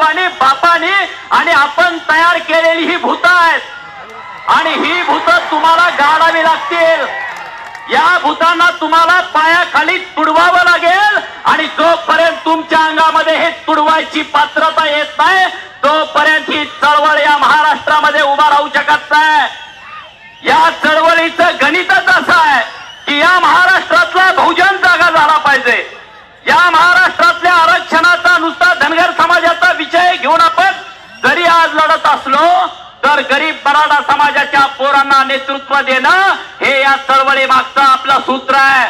आणि बापानी आणि आपण तयार केलेली ही भूत आहेत आणि ही भूत तुम्हाला गाडावी लागतील। या भूतांना तुम्हाला पायाखाली तुडवावं लागेल आणि जोपर्यंत तुमच्या अंगामध्ये हे तुडवायची पात्रता येत नाही तोपर्यंत ही चळवळ या महाराष्ट्रामध्ये उभा राहू शकत नाही। या चळवळीचं गणितच असं आहे की या महाराष्ट्रातला बहुजन जागा झाला पाहिजे। या महाराष्ट्रातल्या आरक्षणाचा नुसता धनगर समाजाचा विषय घेऊन आपण जरी आज लढत असलो तर गरीब मराठा समाजाच्या पोरांना नेतृत्व देणं हे या चळवळी मागचं आपलं सूत्र आहे।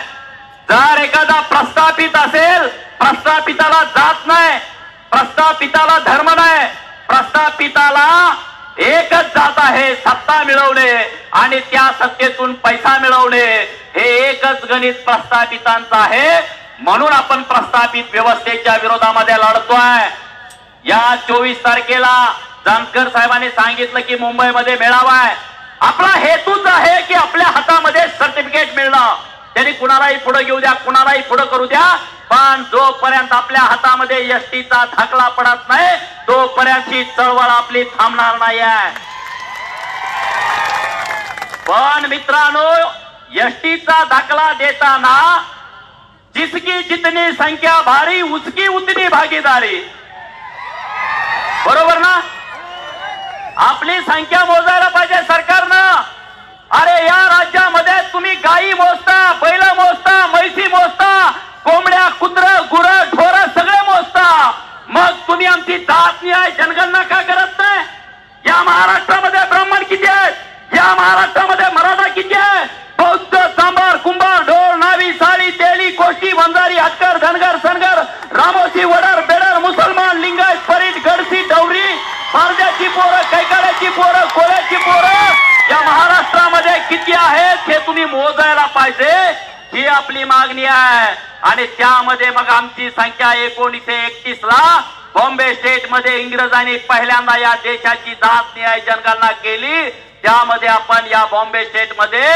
जर एखादा प्रस्थापित असेल, प्रस्थापिताला जात नाही, प्रस्थापिताला धर्म नाही, प्रस्थापिताला एकच जात आहे सत्ता मिळवणे आणि त्या सत्तेतून पैसा मिळवणे, हे एकच गणित प्रस्थापितांचं आहे। म्हणून आपण प्रस्थापित व्यवस्थेच्या विरोधामध्ये लढतोय। या 24 तारखेला जानकर साहेबांनी सांगितलं की मुंबईमध्ये मेळावा आहे। आपला हेतूच आहे की आपल्या हातामध्ये सर्टिफिकेट मिळणं। त्यांनी कुणालाही पुढे घेऊ द्या, कुणालाही पुढे करू द्या, पण जोपर्यंत आपल्या हातामध्ये एसटीचा धाकला पडत नाही तोपर्यंत ही चळवळ आपली थांबणार नाही आहे। पण मित्रांनो, एसटीचा दाखला देताना जिसकी जितनी संख्या भारी उसकी उतनी भागीदारी, बरोबर ना? आपली संख्या मोजायला पाहिजे सरकारनं। अरे या राज्यामध्ये तुम्ही गायी मोजता, बैल मोजता, म्हैसी मोजता, कोंबड्या, कुत्रं, गुरं, ढोरं सगळे मोजता, मग तुम्ही आमची जात न्याय जनगणना का करत नाही? या महाराष्ट्रामध्ये ब्राह्मण किती आहेत? या महाराष्ट्रामध्ये मराठा किती आहे? बौद्ध, सांबार, कुंभार, ढोल, नावी, साळी, तेली, कोष्टी, वंजारी, हटकर, धनगर, सनगर, रामोशी, वडर, बेडर, मुसलमान, लिंगायत, परीट, गडसी, डवरी, पारध्याची पोरं, कैकाड्याची पोरं, कोळ्याची पोरं या महाराष्ट्रामध्ये किती आहेत हे तुम्ही मोजायला पाहिजे, ही आपली मागणी आहे। आणि त्यामध्ये मग आमची संख्या 1931 ला बॉम्बे स्टेट मध्ये इंग्रजांनी पहिल्यांदा या देशाची जात न्याय जनगणना केली। त्यामध्ये आपण या बॉम्बे स्टेट मध्ये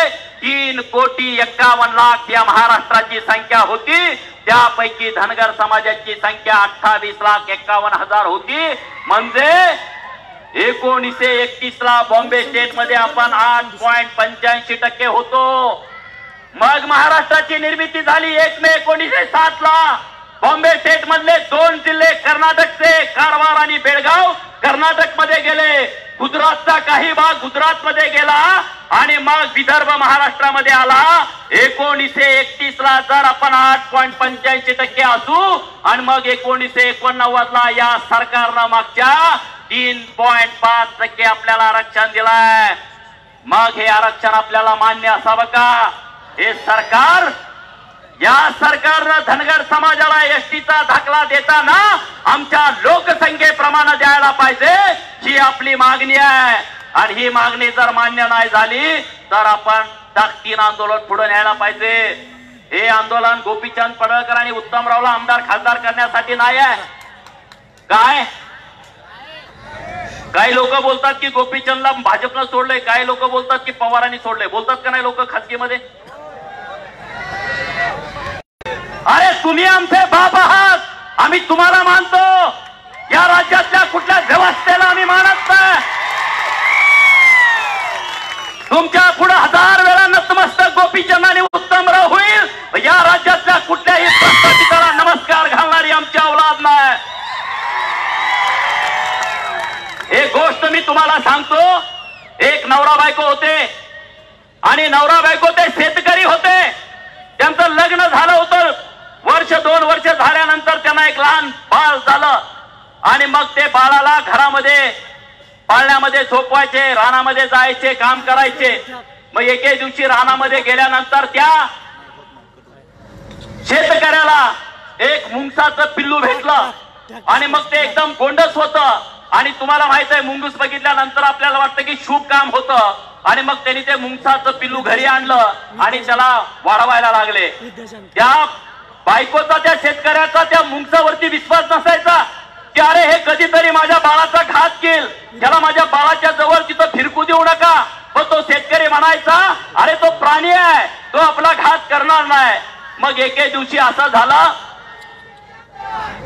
3,51,00,000 या महाराष्ट्राची संख्या होती। त्यापैकी धनगर समाजाची संख्या 28,51,000 होती। म्हणजे 1931 ला बॉम्बे स्टेट मध्ये आपण 8.85% होतो। मग महाराष्ट्राची निर्मिती झाली 1 मे 1907 ला। बॉम्बे स्टेट मधले 2 जिल्हे कर्नाटकचे कारवार आणि बेळगाव कर्नाटक मध्ये गेले, गुजरातचा काही भाग गुजरात मध्ये गेला आणि मग विदर्भ महाराष्ट्रामध्ये आला। 1931 ला जर आपण 8.85% असू आणि मग 1989 ला या सरकारनं मागच्या 3.5% आपल्याला आरक्षण दिलंय। मग हे आरक्षण आपल्याला मान्य असावं का? हे सरकार, या सरकारनं धनगर समाजाला एसटीचा दाखला देताना आमच्या लोकसंख्येप्रमाणे द्यायला पाहिजे, ही आपली मागणी आहे। आणि ही मागणी जर मान्य नाही झाली तर आपण ताकदीनं आंदोलन पुढे न्यायला पाहिजे। हे आंदोलन गोपीचंद पडळकर आणि उत्तमरावला आमदार खासदार करण्यासाठी नाही आहे। काय काही लोक बोलतात की गोपीचंदला भाजपनं सोडलंय, काही लोक बोलतात की पवारांनी सोडलंय, बोलतात का नाही लोक खासगीमध्ये? अरे तुम्ही आमचे बाप आहात, आम्ही तुम्हाला मानतो, या राज्यातल्या कुठल्या व्यवस्थेला आम्ही मानत नाही। तुमच्या पुढे 1000 वेळा नतमस्तक गोपीचंद आणि उत्तमराव होईल, या राज्यातल्या कुठल्याही प्रस्थापिताला नमस्कार घालणारी आमची औलाद नाही। एक गोष्ट मी तुम्हाला सांगतो, एक नवरा बायको होते आणि नवरा बायको ते शेतकरी होते। त्यांचं लग्न झालं होतं, 1-2 वर्ष झाल्यानंतर त्यांना एक लहान बाळ झालं आणि मग ते बाळाला घरामध्ये पाळण्यामध्ये झोपवायचे, रानामध्ये जायचे, काम करायचे। मग एके दिवशी रानामध्ये गेल्यानंतर त्या शेतकऱ्याला एक मुंगसाचं पिल्लू भेटलं आणि मग ते एकदम गोंडस होतं आणि तुम्हाला माहित आहे मुंगूस बघितल्यानंतर आपल्याला वाटतं की शुभ काम होतं आणि मग त्यांनी ते मुंगसाचं पिल्लू घरी आणलं आणि त्याला वाढवायला लागले। त्या बायकोचा, त्या शेतकऱ्याचा त्या मुंगसावरती विश्वास नसायचा की अरे हे कधीतरी माझ्या बाळाचा घात केल, त्याला माझ्या बाळाच्या जवळ तिथं फिरकू देऊ नका। पण तो शेतकरी म्हणायचा अरे तो प्राणी आहे, तो आपला घात करणार नाही। मग एके दिवशी असं झालं,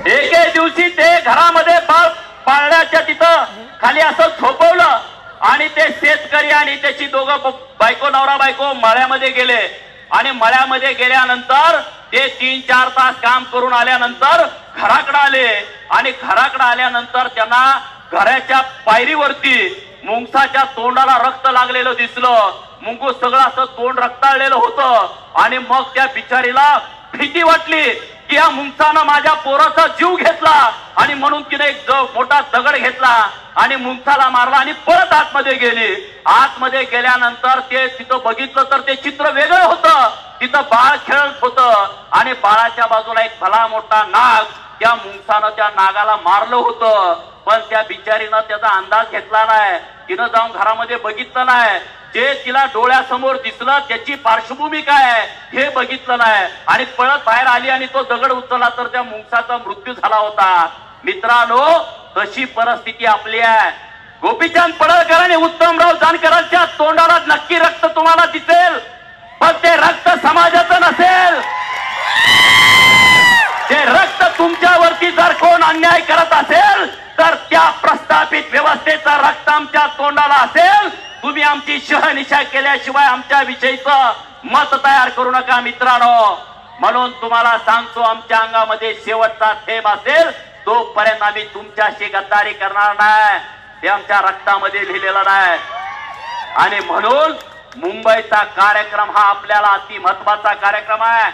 एके दिवशी ते घरामध्ये बाळ पाळण्याच्या तिथं खाली असं झोपवलं आणि ते शेतकरी आणि त्याची दोघं बायको नवरा बायको मळ्यामध्ये गेले आणि मळ्यामध्ये गेल्यानंतर ते 3-4 तास काम करून आल्यानंतर घराकडे आले आणि घराकडे आल्यानंतर त्यांना घराच्या पायरीवरती मुंगसाच्या तोंडाला रक्त लागलेलं दिसलं. मुंगूस सगळं असं तोंड रक्ताळलेलं होतं आणि मग त्या बिचारीला भीती वाटली की या मुंगसानं माझ्या पोराचा जीव घेतला आणि म्हणून तिने एक मोठा दगड घेतला आणि मुंगसाला मारला आणि परत आतमध्ये गेली. आतमध्ये गेल्यानंतर ते तिथं बघितलं तर ते चित्र वेगळं होतं. तिथं बाळ खेळत होतं आणि बाळाच्या बाजूला एक भला मोठा नाग. त्या मुंगसानं त्या नागाला मारलं होतं पण त्या बिचारीनं त्याचा अंदाज घेतला नाही. तिनं जाऊन घरामध्ये बघितलं नाही. जे तिला डोळ्यासमोर दिसलं त्याची पार्श्वभूमी काय हे बघितलं नाही आणि पळत बाहेर आली आणि तो दगड उचलला तर त्या मुंगसाचा मृत्यू झाला होता. मित्रांनो, तशी परिस्थिती आपली आहे. गोपीचंद पडळकर आणि उत्तमराव जानकरांच्या तोंडाला नक्की रक्त तुम्हाला दिसेल पण ते रक्त समाजाचं नसेल. ते रक्त तुमच्यावरती जर कोण अन्याय करत असेल तर त्या प्रस्थापित व्यवस्थेचा रक्त आमच्या तोंडाला असेल. तुम्ही आमची शहनिशा केल्याशिवाय आमच्या विषयीचं मत तयार करू नका मित्रांनो. म्हणून तुम्हाला सांगतो, आमच्या अंगामध्ये शेवटचा थेंब असेल तोपर्यंत आम्ही तुमच्याशी गद्दारी करणार नाही. ते आमच्या रक्तामध्ये लिहिलेलं नाही. आणि म्हणून मुंबईचा कार्यक्रम हा आपल्याला अति महत्वाचा कार्यक्रम आहे.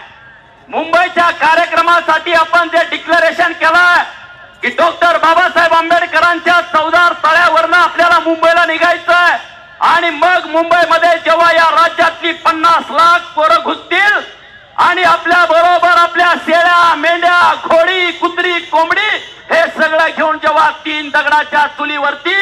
मुंबईच्या कार्यक्रमासाठी आपण जे डिक्लेरेशन केलं की डॉक्टर बाबासाहेब आंबेडकरांच्या 14 तळ्यावरनं आपल्याला मुंबईला निघायचंय आणि मग मुंबईमध्ये जेव्हा या राज्यातली 50 लाख पोरं घुसतील आणि आपल्या बरोबर आपल्या शेळ्या मेंढ्या घोडी कुत्री कोंबडी हे सगळं घेऊन जेव्हा 3 दगडाच्या चुलीवरती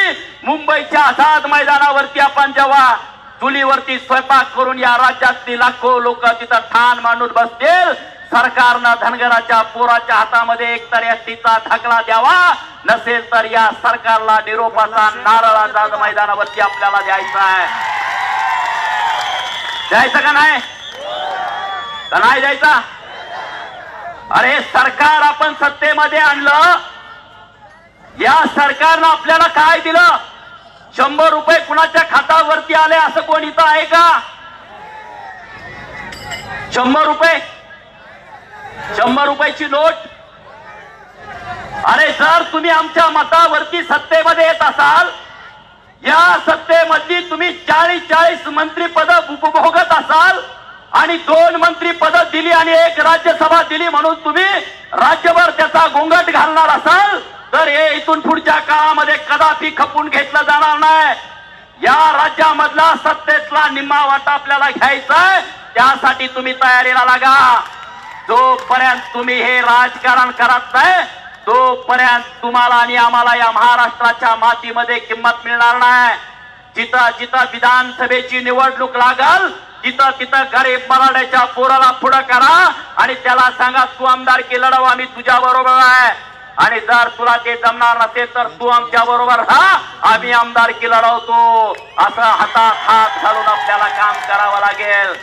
मुंबईच्या आझाद मैदानावरती आपण जेव्हा चुलीवरती स्वयंपाक करून या राज्यातली लाखो लोक तिथं ठाण मांडून बसतील, सरकारनं धनगराच्या पोराच्या हातामध्ये एकतर एसटीचा ढकला द्यावा, नसेल तर या सरकारला निरोपाचा नारळ आझाद मैदानावरती आपल्याला द्यायचा आहे. द्यायचं का नाही? का नाही द्यायचा? अरे सरकार आपण सत्तेमध्ये आणलं, या सरकारनं आपल्याला काय दिलं? 100 रुपये कुणाच्या खात्यावरती आले असं कोण इथं आहे का? 100 रुपये, 100 रुपयाची नोट. अरे जर तुम्ही आमच्या मतावरती सत्तेमध्ये येत असाल, या सत्तेमधली तुम्ही 40 मंत्रीपद उपभोगत असाल आणि 2 मंत्रीपद दिली आणि 1 राज्यसभा दिली म्हणून तुम्ही राज्यभर त्याचा गोंगट घालणार असाल तर हे इथून पुढच्या काळामध्ये कदापि खपून घेतलं जाणार नाही. या राज्यामधला सत्तेतला निम्मा वाटा आपल्याला घ्यायचा आहे. त्यासाठी तुम्ही तयारीला लागा. जोपर्यंत तुम्ही हे राजकारण करत नाही तोपर्यंत तुम्हाला आणि आम्हाला या महाराष्ट्राच्या मातीमध्ये किंमत मिळणार नाही. जिथं जिथं विधानसभेची निवडणूक लागल तिथं तिथं गरीब मराठ्याच्या पोराला पुढं करा आणि त्याला सांगा तू आमदारकी लढव, आम्ही तुझ्या बरोबर आहे. आणि जर तुला ते जमणार नसेल तर तू आमच्या बरोबर राहा, आम्ही आमदारकी लढवतो. असं हातात हात घालून आपल्याला काम करावं लागेल.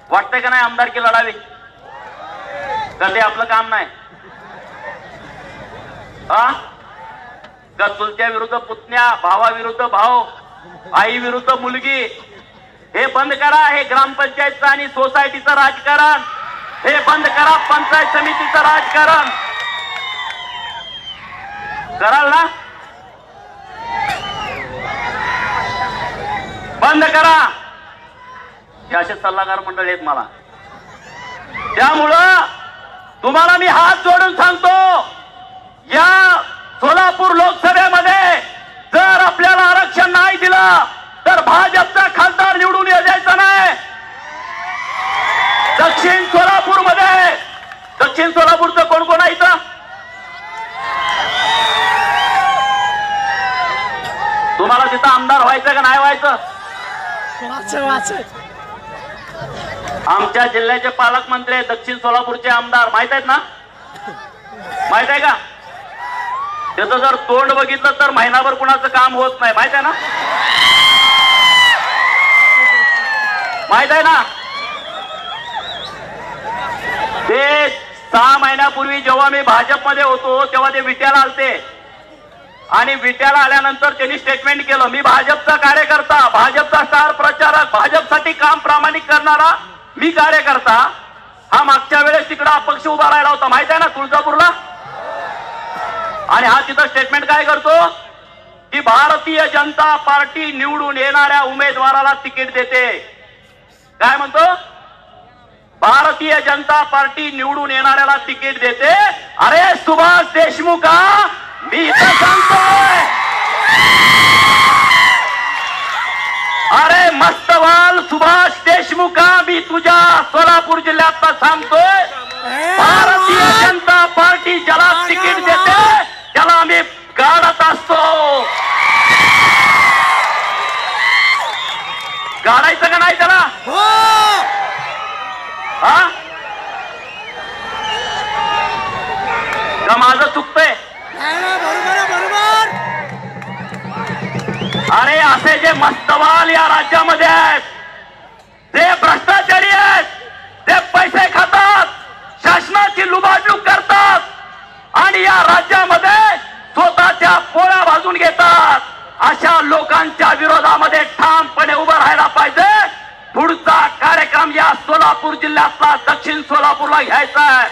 वाटतंय का नाही आमदारकी लढावी? कधी आपलं काम नाही का? चुलत्या विरुद्ध पुतण्या, भावाविरुद्ध भाऊ, आई विरुद्ध मुलगी, हे बंद करा. हे ग्रामपंचायतचं आणि सोसायटीचं राजकारण हे बंद करा. पंचायत समितीचं राजकारण कराल ना? बंद करा. हे असे सल्लागार मंडळ आहेत मला. त्यामुळं तुम्हाला मी हात जोडून सांगतो, या सोलापूर लोकसभेमध्ये जर आपल्याला आरक्षण नाही दिलं तर भाजपचा खासदार निवडून यायचा नाही. दक्षिण सोलापूरमध्ये, दक्षिण सोलापूरचं कोण कोण आहे इथं? तुम्हाला तिथं आमदार व्हायचं का नाही व्हायचं? आमच्या जिल्ह्याचे पालकमंत्री आहेत दक्षिण सोलापूरचे आमदार, माहित आहेत ना? माहित आहे का? त्याचं जर तोंड बघितलं तर महिनाभर कुणाचं काम होत नाही, माहित आहे ना? माहित आहे ना? ते 6 महिन्यापूर्वी जेव्हा मी भाजपमध्ये होतो तेव्हा ते विट्याला आलते. आणि विट्याला आल्यानंतर त्यांनी स्टेटमेंट केलं, मी भाजपचा कार्यकर्ता, भाजपचा स्टार प्रचारक, भाजपसाठी काम प्रामाणिक करणारा मी कार्यकर्ता. हा मागच्या वेळेस तिकडे अपक्ष उभा राहिला होता, माहित आहे ना, तुळजापूरला. आणि हा तिथं स्टेटमेंट काय करतो की भारतीय जनता पार्टी निवडून येणाऱ्या उमेदवाराला तिकीट देते. काय म्हणतो? भारतीय जनता पार्टी निवडून येणाऱ्याला तिकीट देते. अरे सुभाष देशमुख, मी इथं सांगतोय, अरे मस्तवाल सुभाष देशमुख, मी तुझ्या सोलापूर जिल्ह्यात सांगतोय, भारतीय जनता पार्टी ज्याला तिकीट देते त्याला आम्ही गाडत असतो. गाडायचं का नाही त्याला? हा का माझं चुकतंय? अरे असे जे मस्तवाल या राज्यामध्ये आहेत, ते भ्रष्टाचारी आहेत, ते पैसे खातात, शासनाची लुबाडणूक करतात आणि या राज्यामध्ये स्वतःच्या पोळ्या भाजून घेतात. अशा लोकांच्या विरोधामध्ये ठामपणे उभं राहायला पाहिजे. पुढचा कार्यक्रम या सोलापूर जिल्ह्यातला दक्षिण सोलापूरला घ्यायचा आहे.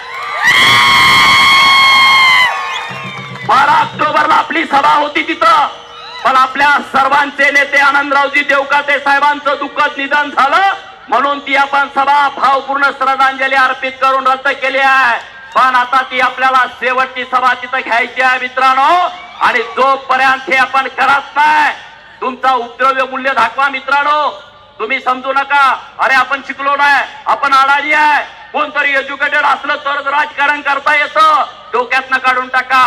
12 ऑक्टोबरला आपली सभा होती तिथं, पण आपल्या सर्वांचे नेते आनंदरावजी देवकाते साहेबांचं दुःखद निधन झालं म्हणून ती आपण सभा भावपूर्ण श्रद्धांजली अर्पित करून रद्द केली आहे. पण आता ती आपल्याला शेवटची सभा तिथं घ्यायची आहे मित्रांनो. आणि जोपर्यंत हे आपण करत नाही, तुमचा उपद्रव्य मूल्य दाखवा मित्रांनो. तुम्ही समजू नका अरे आपण शिकलो नाही, आपण अडाणी आहे, कोणतरी एज्युकेटेड असलं तरच राजकारण करता येतं, डोक्यातनं काढून टाका.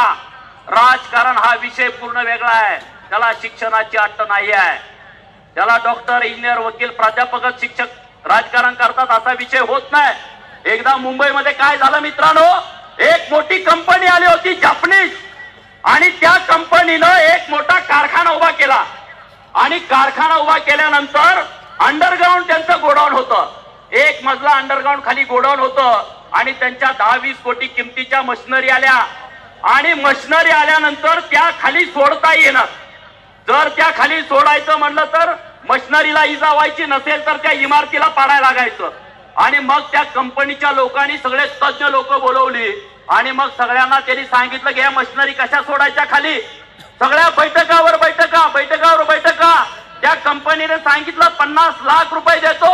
राजकारण हा विषय पूर्ण वेगळा आहे, त्याला शिक्षणाची अट नाही आहे. त्याला डॉक्टर, इंजिनियर, वकील, प्राध्यापक, शिक्षक राजकारण करतात असा विषय होत नाही. एकदा मुंबईमध्ये काय झालं मित्रांनो, एक मोठी कंपनी आली होती जापनीज, आणि त्या कंपनीनं एक मोठा कारखाना उभा केला. आणि कारखाना उभा केल्यानंतर अंडरग्राऊंड त्यांचं गोडाऊन होतं, एक मजला अंडरग्राऊंड खाली गोडाऊन होतं. आणि त्यांच्या 10-20 कोटी किमतीच्या मशिनरी आल्या. आणि मशिनरी आल्यानंतर त्या खाली सोडता येणार. जर त्या खाली सोडायचं म्हणलं तर मशिनरीला इजा व्हायची नसेल तर त्या इमारतीला पाडायला लागायचं. आणि मग त्या कंपनीच्या लोकांनी सगळे तज्ञ लोक बोलवली आणि मग सगळ्यांना त्यांनी सांगितलं की या मशिनरी कशा सोडायच्या खाली. सगळ्या बैठकावर बैठका. त्या कंपनीने सांगितलं 50 लाख रुपये देतो.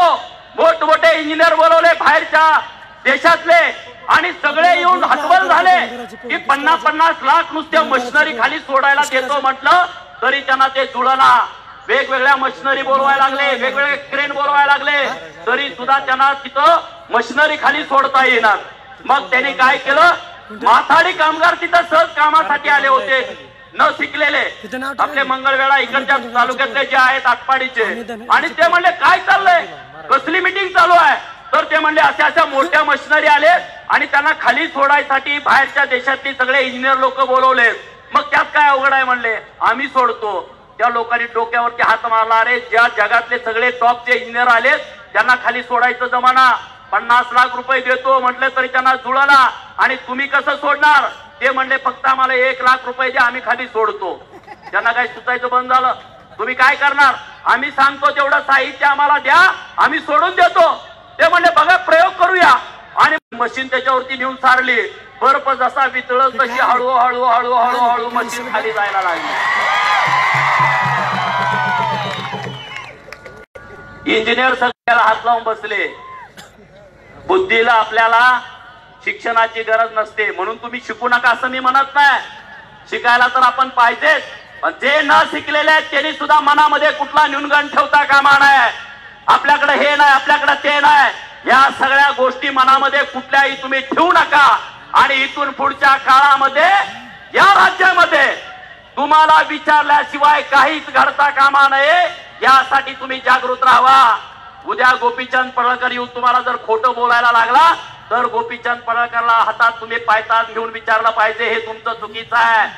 मोठमोठे इंजिनियर बोलवले बाहेरच्या देशातले आणि सगळे येऊन हतबल झाले की 50 लाख नुसत्या मशिनरी खाली सोडायला देतो म्हटलं तरी त्यांना ते जुळना. वेगवेगळ्या मशिनरी बोलवायला लागले, वेगवेगळे क्रेन बोलवायला लागले, तरी सुद्धा त्यांना तिथं मशिनरी खाली सोडता येणार. मग त्यांनी काय केलं, माथाडी कामगार तिथं सहज कामासाठी आले होते, न शिकलेले, आपले मंगळवेढा इकडच्या तालुक्यातले जे आहेत आटपाडीचे. आणि ते म्हणले काय चाललंय, कसली मीटिंग चालू आहे. तर ते म्हणले अशा मोठ्या मशिनरी आले आणि त्यांना खाली सोडायसाठी बाहेरच्या देशातली सगळे इंजिनियर लोक बोलवले. मग त्यात काय अवघड आहे म्हणले, आम्ही सोडतो. त्या लोकांनी डोक्यावरती हात मारला. अरे ज्या जगातले सगळे टॉपचे इंजिनियर आले त्यांना खाली सोडायचं जमाना, 50 लाख रुपये देतो म्हटलं तरी त्यांना जुळला. आणि तुम्ही कसं सोडणार. ते म्हणले फक्त आम्हाला 1 लाख रुपये द्या, आम्ही खाली सोडतो. त्यांना काय सुचायचं बंद झालं. तुम्ही काय करणार, आम्ही सांगतो तेवढं साहित्य आम्हाला द्या, आम्ही सोडून देतो. ते म्हणले बघा प्रयोग करूया. आणि मशीन त्याच्यावरती नेऊन सारली. बर्फ जसा वितळत तशी हळूहळू मशीन खाली जायला लागली. इंजिनियर सगळ्याला हात लावून बसले. बुद्धीला आपल्याला शिक्षणाची गरज नसते म्हणून तुम्ही शिकू नका असं मी म्हणत नाही. शिकायला तर आपण पाहिजेच, पण जे न शिकलेले आहेत त्यांनी सुद्धा मनामध्ये कुठला न्यूनगंड ठेवता कामा नये. आपल्याकडे हे नाही, आपल्याकडे ते नाही, या सगळ्या गोष्टी मनामध्ये कुठल्याही तुम्ही ठेवू नका. आणि इथून पुढच्या काळामध्ये या राज्यामध्ये तुम्हाला विचारल्याशिवाय काहीच घडता कामा नये, यासाठी तुम्ही जागृत राहावा. उद्या गोपीचंद पडळकर येऊन तुम्हाला जर खोटं बोलायला लागला तर गोपीचंद पडळकरला हातात तुम्ही पायतान घेऊन विचारलं पाहिजे हे तुमचं चुकीचं आहे.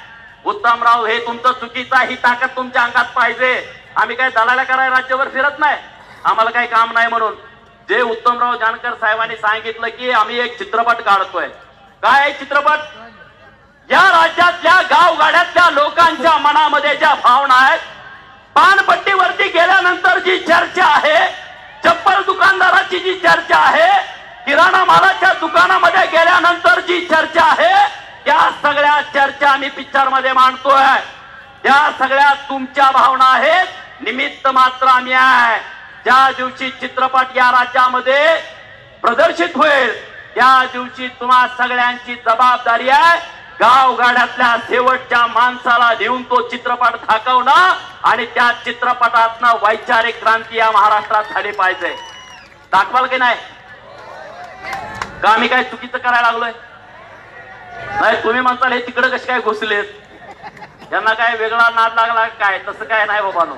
उत्तमराव हे तुमचं चुकीचं आहे, ही ताकद तुमच्या अंगात पाहिजे. आम्ही काय दलाला करायला राज्यभर फिरत नाही, आम्हाला काही काम नाही म्हणून. जे उत्तमराव जानकर साहेबांनी सांगितलं की आम्ही एक चित्रपट काढतोय. काय चित्रपट, या राज्यातल्या गावगाड्यातल्या लोकांच्या मनामध्ये ज्या भावना आहेत, पानपट्टीवरती गेल्यानंतर जी चर्चा आहे, चप्पल दुकानदाराची जी चर्चा आहे, किराणा मालाच्या दुकानामध्ये गेल्यानंतर जी चर्चा आहे, त्या सगळ्या चर्चा आम्ही पिक्चर मध्ये मांडतोय. त्या सगळ्या तुमच्या भावना आहेत, निमित्त मात्र आम्ही आहे. ज्या दिवशी चित्रपट या राज्यामध्ये प्रदर्शित होईल त्या दिवशी तुम्हा सगळ्यांची जबाबदारी आहे गावगाड्यातल्या शेवटच्या माणसाला घेऊन तो चित्रपट दाखवणं आणि त्या चित्रपटातनं वैचारिक क्रांती या महाराष्ट्रात झाली पाहिजे. दाखवाल की नाही? का आम्ही काय चुकीचं करायला लागलोय? नाही, तुम्ही म्हणताल हे तिकडे कसे काय घुसलेत, यांना काय वेगळा नाद लागला काय? तसं काय नाही बाबांनो.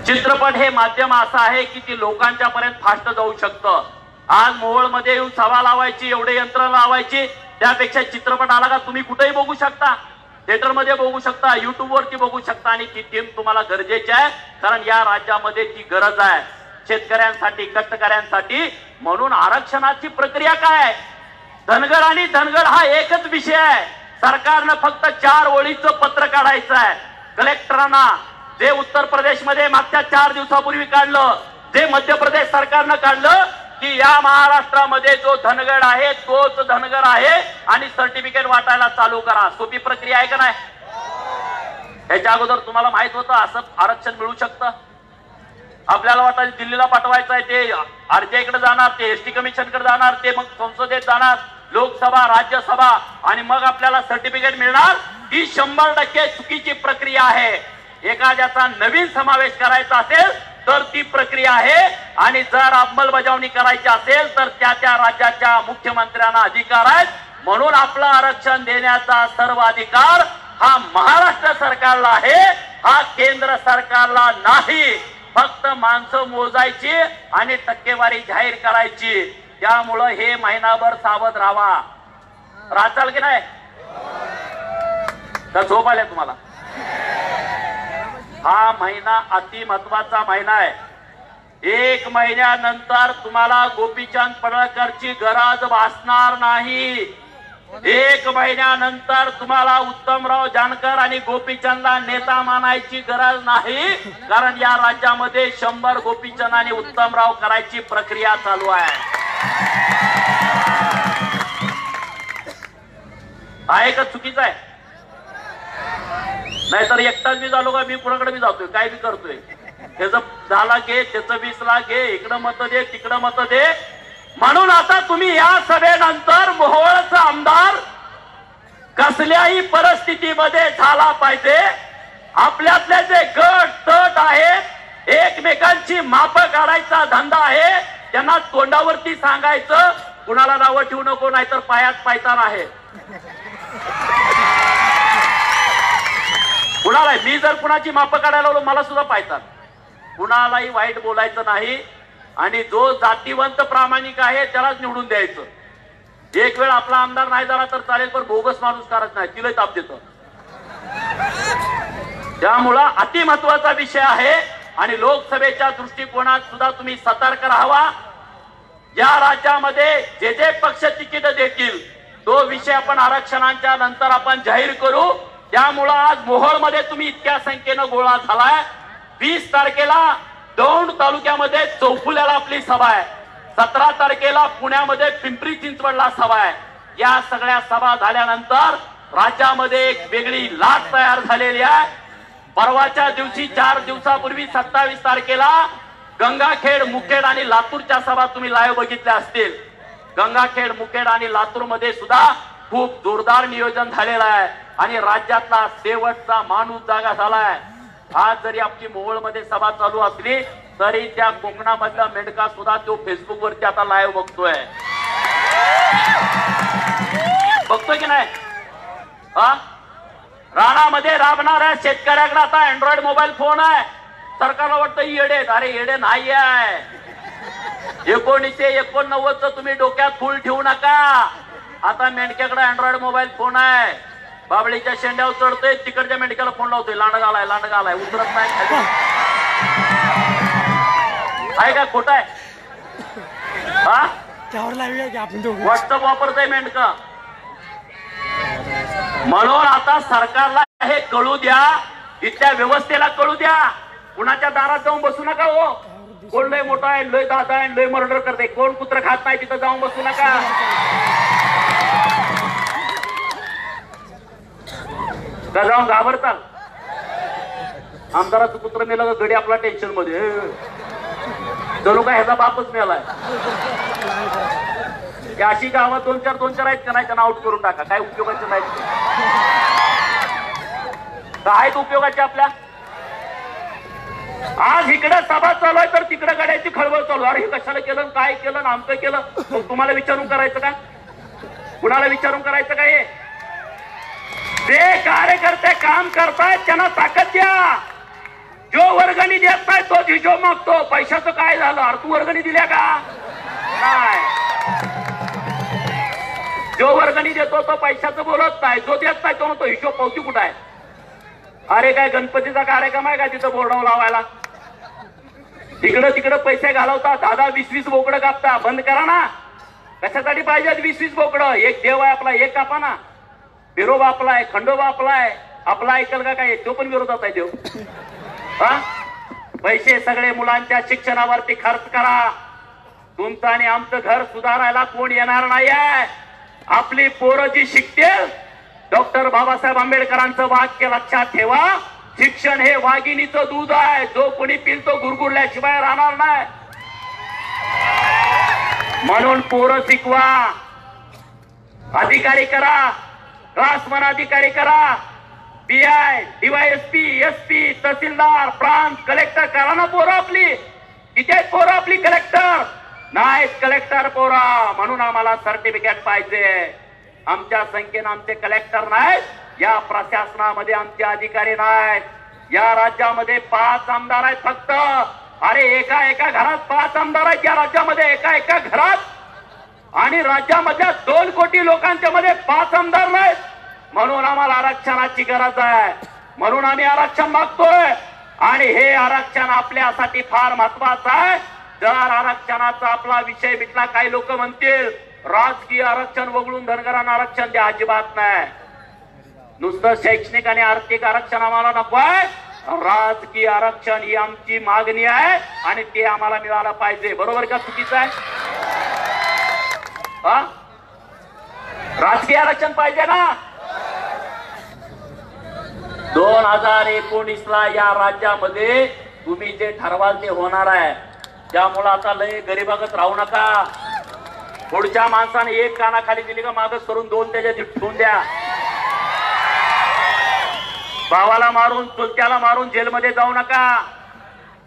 चित्रपट हे माध्यम असं आहे की ती लोकांच्या पर्यंत फास्ट जाऊ शकतं. आज मोहोळमध्ये येऊन सभा लावायची, एवढे यंत्र लावायची, त्यापेक्षा चित्रपट आला का तुम्ही कुठेही बघू शकता, थिएटरमध्ये बघू शकता, युट्यूब वरती बघू शकता. आणि ती टीम तुम्हाला गरजेची आहे, कारण या राज्यामध्ये ती गरज आहे शेतकऱ्यांसाठी, कष्टकऱ्यांसाठी. म्हणून आरक्षणाची प्रक्रिया काय? धनगर आणि धनगर हा एकच विषय आहे. सरकारनं फक्त 4 ओळीचं पत्र काढायचं आहे कलेक्टरांना, जे उत्तर प्रदेशमध्ये मागच्या 4 दिवसापूर्वी काढलं, जे मध्य प्रदेश सरकारनं काढलं की या महाराष्ट्रामध्ये जो धनगर आहे तोच धनगर आहे आणि सर्टिफिकेट वाटायला चालू करा. सोपी प्रक्रिया आहे का नाही? याच्या अगोदर तुम्हाला माहित होतं असं आरक्षण मिळू शकतं? आपल्याला वाटतं दिल्लीला पाठवायचं आहे, ते आरटीआय कडे जाणार, ते एसटी कमिशन कडे जाणार, ते मग संसदेत जाणार, लोकसभा, राज्यसभा, आणि मग आपल्याला सर्टिफिकेट मिळणार. ही 100% चुकीची प्रक्रिया आहे. एखाद्याचा नवीन समावेश करायचा असेल तर ती प्रक्रिया आहे, आणि जर अंमलबजावणी करायची असेल तर त्या त्या राज्याच्या मुख्यमंत्र्यांना अधिकार आहेत. म्हणून आपलं आरक्षण देण्याचा सर्व अधिकार हा महाराष्ट्र सरकारला आहे, हा केंद्र सरकारला नाही. फक्त माणसं मोजायची आणि टक्केवारी जाहीर करायची. त्यामुळं हे महिनाभर सावध राहा. राहचाल की नाही? तर झोप आल्या तुम्हाला? हा महिना अति महत्वाचा महिना आहे. 1 महिन्यानंतर तुम्हाला गोपीचंद पडळकरची गरज भासणार नाही. 1 महिन्यानंतर तुम्हाला उत्तमराव जानकर आणि गोपीचंदला नेता मानायची गरज नाही, कारण या राज्यामध्ये 100 गोपीचंद आणि उत्तमराव करायची प्रक्रिया चालू आहे. आहे का चुकीचं आहे? नाहीतर एकटाच मी झालो का मी कुणाकडे मी जातोय, काय बी करतोय, त्याचं 10 लाख घे, त्याचं 20 लाख घे, इकडं मत दे, तिकडं मत दे. म्हणून आता तुम्ही या सभेनंतर मोहोळचा आमदार कसल्याही परिस्थितीमध्ये झाला पाहिजे. आपल्यातले जे गट तट आहेत, एकमेकांची माप काढायचा धंदा आहे, त्यांना तोंडावरती सांगायचं कुणाला नावं ठेवू नको, नाहीतर पायात पायतान आहे. कुणाला मी जर कुणाची माप काढायला लावलो मला सुद्धा पायतात. कुणालाही वाईट बोलायचं नाही, आणि जो जातीवंत प्रामाणिक आहे त्यालाच निवडून द्यायचं. एक वेळ आपला आमदार नाही झाला तर चालेल, पण बोगस माणूस करत नाही, तिला ताप देतो. त्यामुळं अति महत्वाचा विषय आहे, आणि लोकसभेच्या दृष्टिकोनात सुद्धा तुम्ही सतर्क राहावा. या राज्यामध्ये जे जे पक्ष तिकीट देतील तो विषय आपण आरक्षणाच्या नंतर आपण जाहीर करू. त्यामुळं आज मोहोळमध्ये तुम्ही इतक्या संख्येनं गोळा झालाय. 20 तारखेला दौंड तालुक्यामध्ये चौफुल्याला आपली सभा आहे, 17 तारखेला पुण्यामध्ये पिंपरी चिंचवडला सभा आहे. या सगळ्या सभा झाल्यानंतर राज्यामध्ये एक वेगळी लाट तयार झालेली आहे. परवाच्या दिवशी 4 दिवसापूर्वी 27 तारखेला गंगाखेड, मुखेड आणि लातूरच्या सभा तुम्ही लाईव्ह बघितल्या असतील. गंगाखेड, मुखेड आणि लातूर मध्ये सुद्धा खूप जोरदार नियोजन झालेलं आहे, आणि राज्यातला शेवटचा माणूस जागा झालाय. आज जरी आपली मोहोळमध्ये सभा चालू असली तरी त्या कोकणामधला मेंढका सुद्धा तो फेसबुक वरती आता लाईव्ह बघतोय की नाही? राणामध्ये राबणाऱ्या शेतकऱ्याकडे आता अँड्रॉइड मोबाईल फोन आहे. सरकारला वाटतं येडे, अरे येडे नाही आहे. 1989च तुम्ही डोक्यात फुल ठेवू नका. आता मेंढक्याकडे अँड्रॉइड मोबाईल फोन आहे. बाबळीच्या शेंड्यावर चढतोय, तिकडच्या मेंढक्याला फोन लावतोय, लांडगालाय लांडगालाय, उतरत नाही. आहे का खोट आहे? व्हॉट्सअप वापरतोय मेंढका, म्हणून आता सरकारला हे कळू द्या, इथल्या व्यवस्थेला कळू द्या. कुणाच्या दारात जाऊन बसू नका. हो, कोण लय मोठा आहे, लय दादा आहे, लय मर्डर करते, कोण कुत्र खात नाही तिथं जाऊन बसू नका. का जाऊन घाबरताल? आमदाराचं कुत्र मेलं तर घडी आपला टेन्शन मध्ये जणू काय ह्याचा बापच मेलाय. अशी गावात दोन चार आहेत का नाही, त्यांना आउट करून टाका. काय उपयोगाचे नाहीत, आहेत उपयोगाचे आपल्या. आज इकडे सभा चालू आहे तर तिकडे गाड्याची खळबळ चालू. अरे हे कशाला केलं, काय केलं, आमचं केलं. मग तुम्हाला विचारून करायचं का? कुणाला विचारून करायचं का? हे जे कार्यकर्ते काम करतायत त्यांना ताकद द्या. जो वर्गणी देत नाही तो हिशोब मागतो. पैशाचं काय झालं? अरे तू वर्गणी दिल्या का? नाही. जो वर्गणी देतो तो पैशाचं बोलत नाही, जो देत नाही तो हिशोब पावती कुठं आहे? अरे काय गणपतीचा कार्यक्रम आहे का तिथं बोर्ड लावायला? तिकडं तिकडं पैसे घालवता, 10-20 बोकडं कापता. बंद करा ना. कशासाठी पाहिजे 20 बोकडं? एक देव आहे आपला, एक कापा ना. बिरोबा आपला आहे, खंडोबा आपला आहे, आपला ऐकल का काय? तो पण विरोधात आहे देव. हा, पैसे सगळे मुलांच्या शिक्षणावरती खर्च करा. तुमचं आणि आमचं घर सुधारायला कोण येणार नाही आहे. आपली पोरं जी शिकतील, डॉक्टर बाबासाहेब आंबेडकरांचं वाक्य लक्षात ठेवा, शिक्षण हे वाघिणीचं दूध आहे, जो कोणी पिल तो गुरगुरल्याशिवाय राहणार नाही. म्हणून पोरं शिकवा, अधिकारी करा, रासमन अधिकारी करा, पीआय, डीवायएसपी, एसपी, तहसीलदार, प्रांत, कलेक्टर करा ना पोरं आपली. किती आहेत पोरं आपली कलेक्टर? नाहीत कलेक्टर पोरं. म्हणून आम्हाला सर्टिफिकेट पाहिजे. आमच्या संख्येनं आमचे कलेक्टर नाहीत, या प्रशासनामध्ये आमचे अधिकारी नाहीत. या राज्यामध्ये 5 आमदार आहेत फक्त. अरे एका घरात 5 आमदार आहेत या राज्यामध्ये, एका घरात. आणि राज्यामधल्या 2 कोटी लोकांच्या मध्ये 5 आमदार नाहीत. म्हणून आम्हाला आरक्षणाची गरज आहे. म्हणून आम्ही आरक्षण मागतोय. आणि हे आरक्षण आपल्यासाठी फार महत्वाचं आहे. जर आरक्षणाचा आपला विषय मिटला, काही लोक म्हणतील राजकीय आरक्षण वगळून धनगरांना आरक्षण द्या. अजिबात नाही. नुसतं शैक्षणिक आणि आर्थिक आरक्षण आम्हाला नको आहे. राजकीय आरक्षण ही आमची मागणी आहे आणि ते आम्हाला मिळालं पाहिजे. बरोबर का? चुकीचं आहे? राजकीय आरक्षण पाहिजे ना. 2019ला या राज्यामध्ये तुम्ही जे ठरवाल ते होणार आहे. त्यामुळे आता लय गरीबागत राहू नका. पुढच्या माणसाने एक कानाखाली दिली का मागच करून 2 त्याच्या ठेवून द्या. भावाला मारून, चुलत्याला मारून जेलमध्ये जाऊ नका.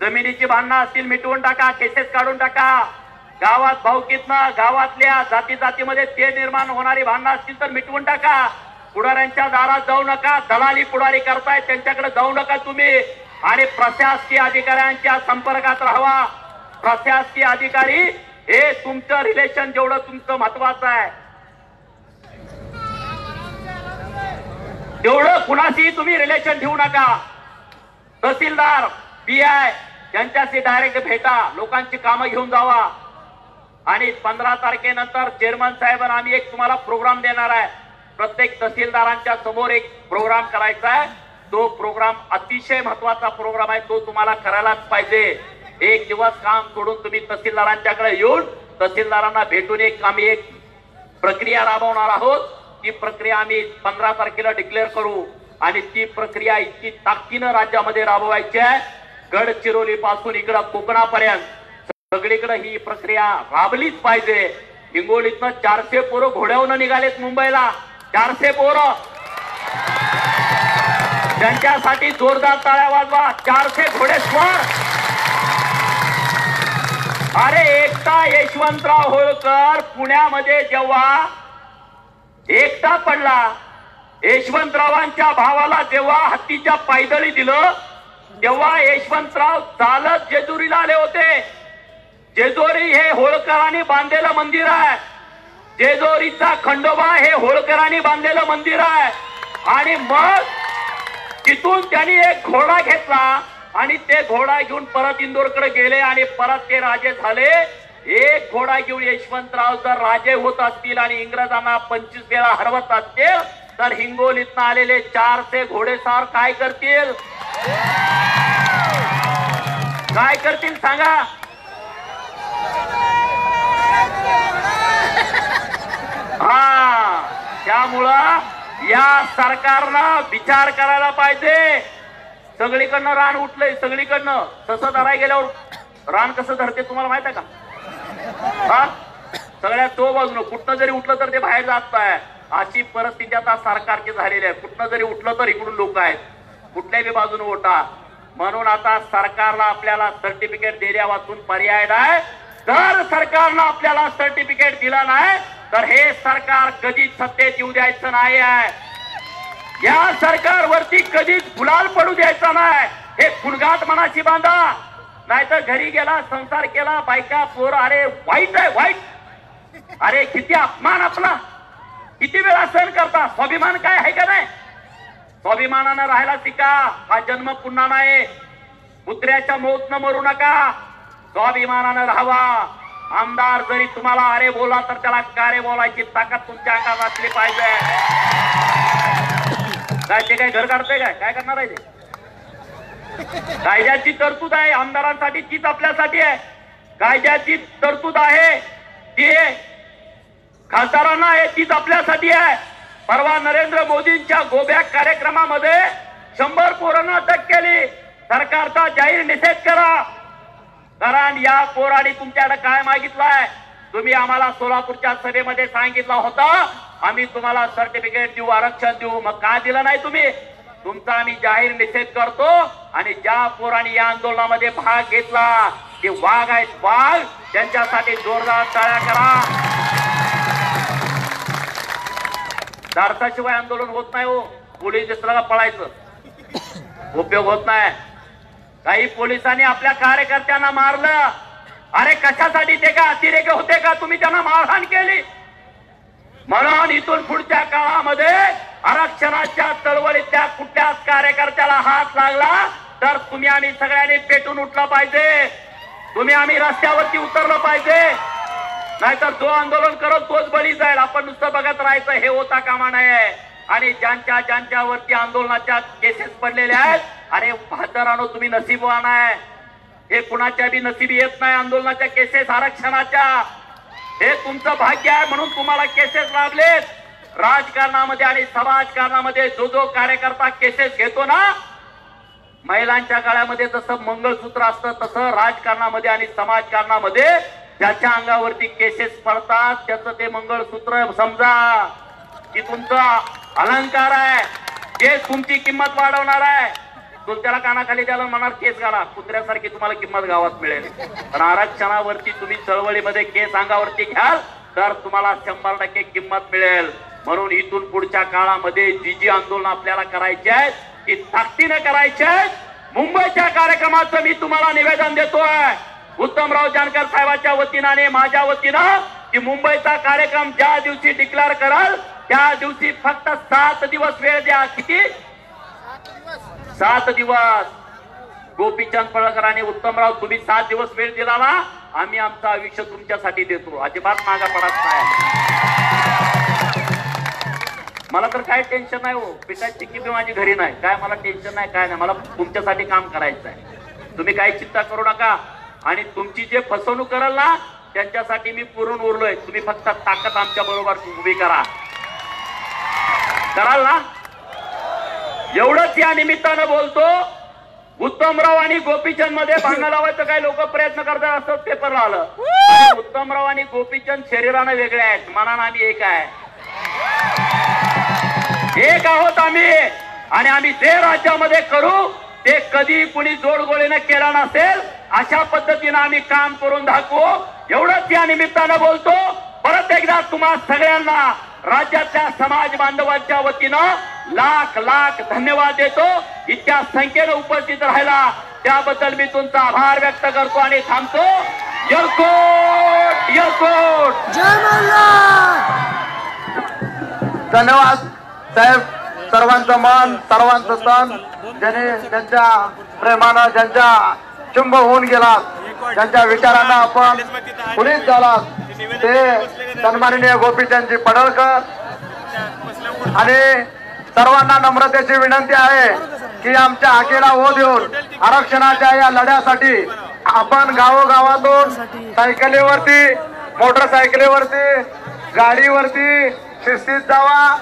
जमिनीची भांडणं असतील मिटवून टाका, केसेस काढून टाका. गावात भाऊकीतनं, गावातल्या जातीमध्ये ते निर्माण होणारी भांडणं असतील तर मिटवून टाका. पुढाऱ्यांच्या दारात जाऊ नका. दलाली पुढारी करतायत त्यांच्याकडे जाऊ नका तुम्ही. आणि प्रशासकीय अधिकाऱ्यांच्या संपर्कात राहावा. प्रशासकीय अधिकारी हे तुमचं रिलेशन जेवढं तुमचं महत्वाचं आहे तेवढं कुणाशी तुम्ही रिलेशन ठेवू नका. तहसीलदार, पीआय यांच्याशी डायरेक्ट भेटा, लोकांची कामं घेऊन जावा. आणि 15 तारखेनंतर चेअरमन साहेबांना आम्ही एक तुम्हाला प्रोग्राम देणार आहे. प्रत्येक तहसीलदारांच्या समोर एक प्रोग्राम करायचा आहे. तो प्रोग्राम अतिशय महत्वाचा प्रोग्राम आहे. तो तुम्हाला करायलाच पाहिजे. एक दिवस काम सोडून तुम्ही तहसीलदारांच्याकडे येऊन तहसीलदारांना भेटून आम्ही एक प्रक्रिया राबवणार आहोत. ती प्रक्रिया आम्ही 15 तारखेला डिक्लेअर करू. आणि ती प्रक्रिया इतकी ताकदीनं राज्यामध्ये राबवायची आहे. गडचिरोली पासून इकडं कोकणापर्यंत सगळीकडे ही प्रक्रिया राबलीच पाहिजे. हिंगोलीतनं 400 पोरं घोड्यावरून निघालेत मुंबईला. 400 पोरं. त्यांच्यासाठी जोरदार टाळ्या वाजवा. 400 घोडेस्वार. अरे एकटा यशवंतराव होळकर पुण्यामध्ये जेव्हा एकटा पडला, यशवंतरावांच्या भावाला जेव्हा हत्तीच्या पायदळी दिलं, तेव्हा यशवंतराव चालत जेजुरीला आले होते. जेजुरी हे होळकरांनी बांधलेलं मंदिर आहे. जेजुरीचा खंडोबा हे होळकरांनी बांधलेलं मंदिर आहे. आणि मग तिथून त्यांनी एक घोडा घेतला आणि ते घोडा घेऊन परत इंदोरकडे गेले आणि परत ते राजे झाले. एक घोडा घेऊन यशवंतराव जर राजे होत असतील आणि इंग्रजांना 25 वेळा हरवत असतील तर हिंगोलीतनं आलेले 400 घोडेस्वार काय करतील? काय करतील सांगा? हा, त्यामुळं या सरकारनं विचार करायला पाहिजे. सगळीकडनं रान उठलंय, सगळीकडनं. तसं धराय गेल्यावर रान कसं धरते तुम्हाला माहित आहे का? हा, सगळ्या तो बाजून कुठनं जरी उठलं तर ते बाहेर जात आहे. अशी परिस्थिती आता सरकारची झालेली आहे. कुठनं जरी उठलं तर इकडून लोक आहेत, कुठल्याही बाजूने ओटा. म्हणून आता सरकारला आपल्याला सर्टिफिकेट देण्या वाचून पर्याय नाही. जर सरकारनं आपल्याला सर्टिफिकेट दिला नाही तर हे सरकार कधीच सत्तेत येऊ द्यायचं नाही आहे. या सरकारवरती कधीच गुलाल पडू द्यायचा नाही. हे खुणगात मनाशी बांधा, नाहीतर घरी गेला, संसार केला, बायका पोर, अरे वाईट आहे वाईट. अरे किती अपमान आपला, किती वेळा सहन करता. स्वाभिमान काय आहे का नाही? स्वाभिमानानं राहायला शिका. हा जन्म पुन्हा नाही. कुत्र्याच्या मौतनं मरू नका, स्वाभिमानानं राहावा. आमदार जरी तुम्हाला अरे बोला तर त्याला का रे बोलायची ताकद तुमच्या अंगात असली पाहिजे. काय ते काय घर काढतंय काय करणार आहे ते? कायद्याची तरतूद आहे आमदारांसाठी, तीच आपल्यासाठी आहे. कायद्याची तरतूद आहे ती खासदारांना आहे, तीच आपल्यासाठी आहे. परवा नरेंद्र मोदींच्या गोबॅक कार्यक्रमामध्ये 100 पोरांना अटक केली. सरकारचा जाहीर निषेध करा. कारण या पोरांनी तुमच्याकडे काय मागितलंय? तुम्ही आम्हाला सोलापूरच्या सभेमध्ये सांगितलं होतं आम्ही तुम्हाला सर्टिफिकेट देऊ, आरक्षण देऊ. मग का दिलं नाही तुम्ही? तुमचा आम्ही जाहीर निषेध करतो. आणि ज्या पोरांनी या आंदोलनामध्ये भाग घेतला ते वाघ आहेत, वाघ. त्यांच्यासाठी जोरदार टाळ्या करा. धाडसाशिवाय आंदोलन होत नाही हो. पोलीस दिसला का पळायचं, उपयोग होत नाही. काही पोलिसांनी आपल्या कार्यकर्त्यांना मारलं. अरे कशासाठी? ते का अतिरेक होते का? तुम्ही त्यांना मारहाण केली. म्हणून इथून पुढच्या काळामध्ये आरक्षणाच्या चळवळीत कुठल्याच कार्यकर्त्याला हात लागला तर तुम्ही आम्ही सगळ्यांनी पेटून उठलं पाहिजे. तुम्ही आम्ही रस्त्यावरती उतरलं पाहिजे. नाहीतर जो आंदोलन करत तोच बळी जाईल. आपण नुसतं बघत राहायचं हे होता कामा नये. आणि ज्यांच्यावरती आंदोलनाच्या केसेस पडलेल्या आहेत, अरे भाजरानो तुम्ही नशीबवान आहे. हे कुणाच्या बी नशीबी येत नाही आंदोलनाच्या केसेस आरक्षणाच्या. हे तुमचं भाग्य आहे म्हणून तुम्हाला केसेस लागलेत. राजकारणामध्ये आणि समाजकारणामध्ये जो कार्यकर्ता केसेस घेतो ना, महिलांच्या गळ्यामध्ये जसं मंगळसूत्र असतं तसं राजकारणामध्ये आणि समाजकारणामध्ये ज्याच्या अंगावरती केसेस पडतात त्याचं ते मंगळसूत्र समजा की तुमचा अलंकार आहे. ते तुमची किंमत वाढवणार आहे. त्याला कानाखाली द्यायला म्हणणार केस घाला, कुत्र्यासारखी तुम्हाला किंमत गावात मिळेल. पण आरक्षणावरती तुम्ही चळवळीमध्ये केस अंगावरती घ्याल तर तुम्हाला 100% किंमत मिळेल. म्हणून इथून पुढच्या काळामध्ये जी आंदोलन आपल्याला करायची आहेत ती ताकदीने करायची आहेत. मुंबईच्या कार्यक्रमाचं मी तुम्हाला निवेदन देतोय उत्तमराव जानकर साहेबांच्या वतीनं आणि माझ्या वतीनं की मुंबईचा कार्यक्रम ज्या दिवशी डिक्लेअर कराल त्या दिवशी फक्त 7 दिवस वेळ द्या. किती? 7 दिवस. गोपीचंद पडळकर आणि उत्तमराव तुम्ही 7 दिवस वेळ दिला ना, आम्ही आमचं आयुष्य तुमच्यासाठी देतो. अजिबात मागा पडत नाही. मला तर काय टेन्शन नाही हो. पिठाची चिक्की माझी घरी नाही. काय मला टेन्शन नाही, काय नाही. मला तुमच्यासाठी काम करायचं आहे. तुम्ही काही चिंता करू नका. आणि तुमची जे फसवणूक कराल ना त्यांच्यासाठी मी पुरून उरलोय. तुम्ही फक्त ताकद आमच्या बरोबर उभी करा. कराल ना? एवढंच या निमित्तानं बोलतो. उत्तमराव आणि गोपीचंद मध्ये भांडण लावायचं काही लोक प्रयत्न करतात असं पेपरला आलं. उत्तमराव आणि गोपीचंद शरीरानं वेगळे आहेत, मनानं आम्ही एक आहे. एक आहोत आम्ही. आणि आम्ही जे राज्यामध्ये करू ते कधी कुणी जोडगोळीनं केला नसेल अशा पद्धतीनं आम्ही काम करून दाखवू. एवढंच या निमित्तानं बोलतो. परत एकदा तुम्हा सगळ्यांना राज्यातल्या समाज बांधवांच्या वतीनं लाख लाख धन्यवाद देतो. इतक्या संख्येनं उपस्थित राहिला त्याबद्दल मी तुमचा आभार व्यक्त करतो आणि थांबतो. यलकोट यलकोट. धन्यवाद साहेब. सर्वांचं मन, सर्वांचं तन, ज्याने त्यांच्या प्रेमानं ज्यांच्या चुंब होऊन गेला, ज्यांच्या विचारांना आपण पुढील झाला ते सन्माननीय गोपीचंदजी पडळकर आणि सर्वांना नम्रतेची विनंती आहे की आमच्या हाकेला हो देऊन आरक्षणाच्या या लढ्यासाठी आपण गावोगावातून सायकलीवरती, मोटरसायकलीवरती, गाडीवरती शिस्तीत जावा.